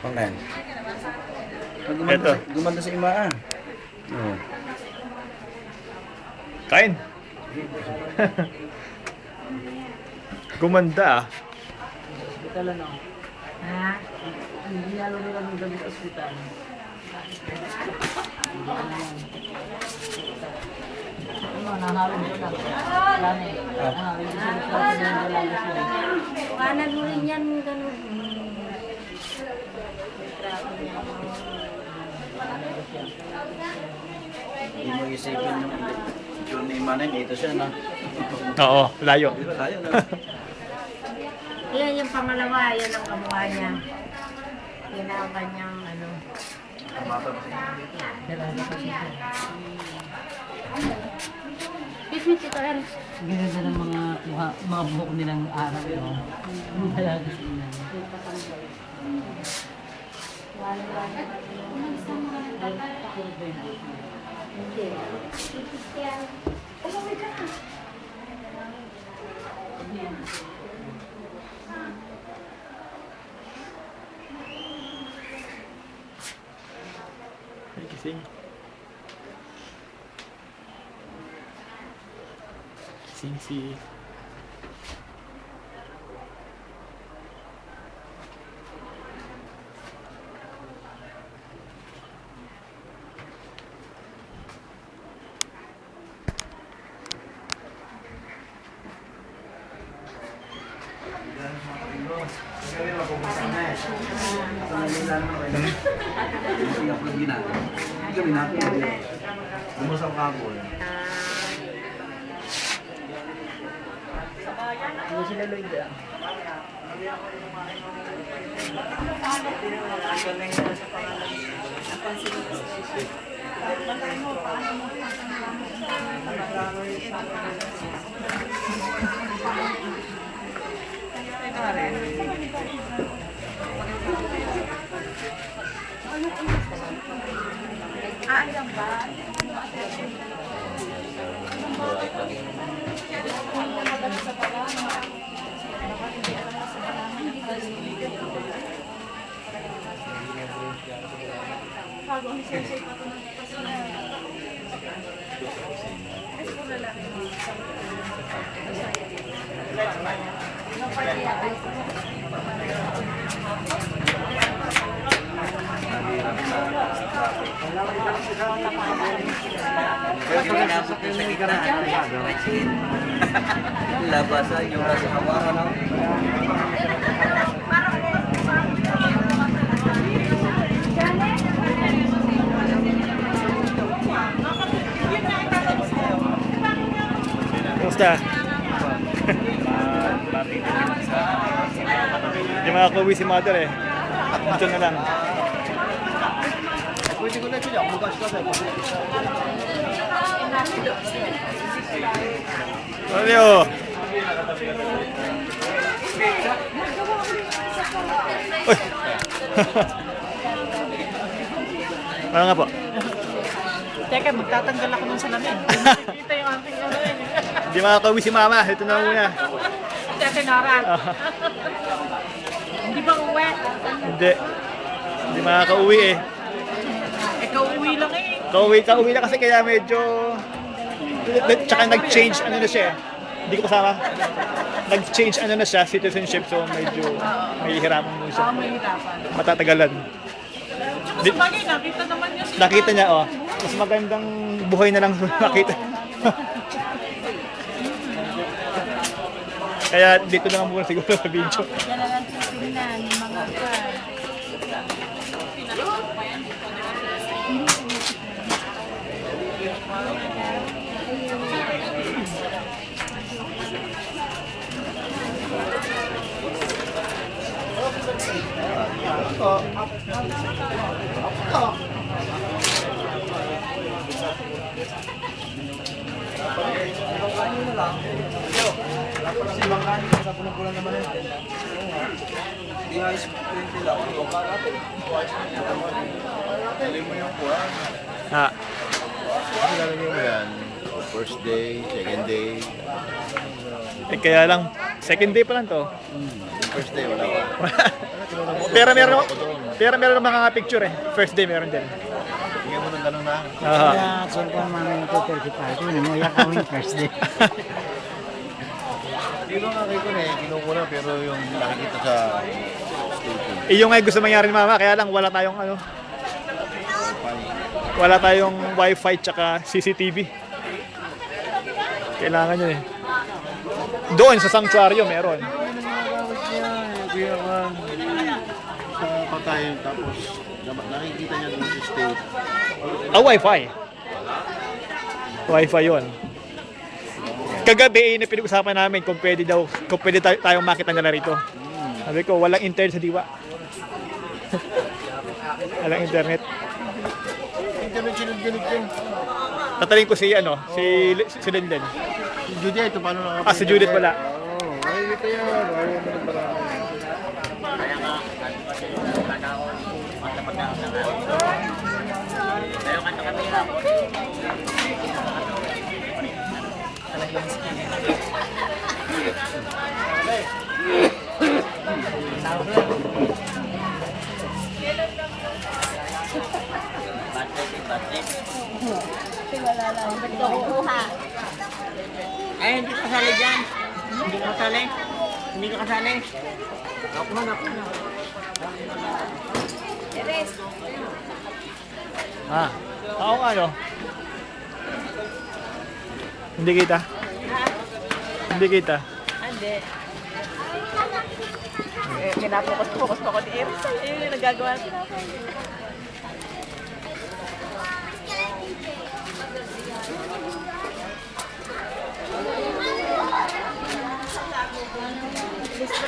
Pangan. Ito. Gumanda sa imaan. Oh. Kain. Gumanda ah. Hospital ano? Ha? Hindi nalo nila ng gabi sa ospital. Ano, nanalo nyo lang. Wala na eh. Hindi sila plato na yung dalagas mo. Kanan mo rin yan, ganun. Hindi mo isipin yung ni Manen, dito siya na. Oo, layo. Layo na. Yan yung pangalawa, yan ang kamukha niya. Yan ang kanyang ano. Bismit ito, Ernst. Ganda ng mga buhok nilang araw. Ang dalagas nila. Ay, kising. Kising si... Bumasang kapon. Hindi sila Lloyd ah. Ayan ba? Labasan yung nasa kawaran ako. Kumusta? Hindi makakauwi si mother eh. Dito na lang. Pwede ko na ito niya. Bukas ka sa'yo. Ano Uy! Ano nga po? Teka, magtatanggal ako ng salamin. Nakikita yung aking ano eh. Hindi makakauwi si mama. Ito na muna. Teka, Nora. Hindi ba uwi? Hindi. Hindi makakauwi eh. Ikaw uwi lang eh. Kauwi na kasi kaya medyo... Tsaka nag-change ano na siya eh. Hindi ko kasama. Nag-change ano na siya, citizenship. So medyo may hirapan mo siya. Mahirapan. Matatagalan. Sa bagay, nakita naman niya siya. Nakita niya oh. Mas magandang buhay na lang nakita. Kaya dito na lang muna siguro sa video. Yan na lang titignan yung mga car. Si Bangkani sa pulang-pulang naman yun. Di high school 20 lang. Dali mo yung kuhan. Ha. Lalagyan mo yan. First day, second day. Eh kaya lang, second day pa lang to. First day, wala pa. Pero meron mga picture eh. First day meron din. Bigyan mo ng ganun na. Aha. cellphone mami ito 35. Yun mo yakawin first day. Hindi ko nakikita na eh. Kinukuna pero yung nakikita sa station. Yung nga gusto mangyari ni mama, kaya lang wala tayong ano. Wala tayong wifi tsaka CCTV. Kailangan yun eh. Doon sa sanctuaryo meron. Kuya Juan, sa patayin tapos nakikita niya doon sa state. Ah, wifi. Wifi yun. Kagabi na pinag-usapan namin kung pwede tayong makita nila rito. Sabi ko, walang internet sa diwa. Walang internet. Internet sinunod-gunod yun. Tatalin ko si Linden. Si Judy, ito paano nakapagod? Si Judith wala. Oo, makikita yan. Ayaw mo ng marami. Wala lang. Ba't ka kukuha? Ay, hindi ka kasali dyan. Hindi ka kasali. Hindi ka kasali. Ako na. Teres. Ah, ako nga no. Hindi kita. Hindi kita. Hindi. Kinapokus pa ko ni Eris. Ayun yung nagagawa ko.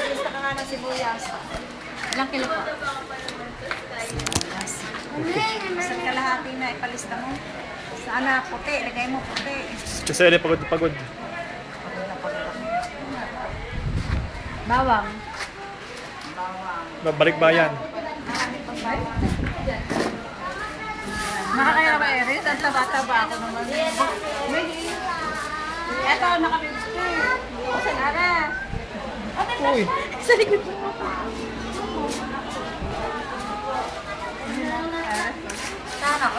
Lista ka nga ng sibuyas. Ilang kilo po? Isang kalahati na ipalista mo. Sana puti, lagay mo puti. Kasi ulit pagod. Bawang. Babalik bayan. Nakakaya ba Eris? Ang taba-taba ako naman. Eto, nakabibs ko. Sa nara. Uy. Sa likod mo. Sana ko.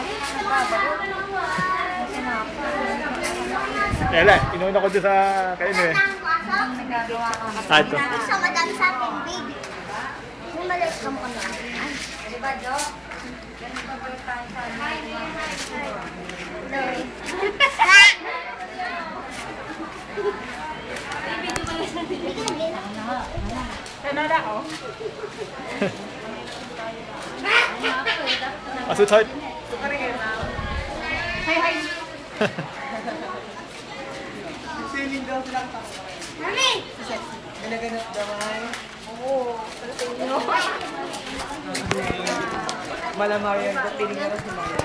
Ela, inuuna ko doon sa kaino eh. Ah, ito. Isa madami sa akin, baby. Kung maliit ka mo ano. Diba, Jo? Kanada ko. Asuchot. Hi. Mami! Ginaganap naman. Oo, para sa inyo. Malamang yan. Piling na si Maya.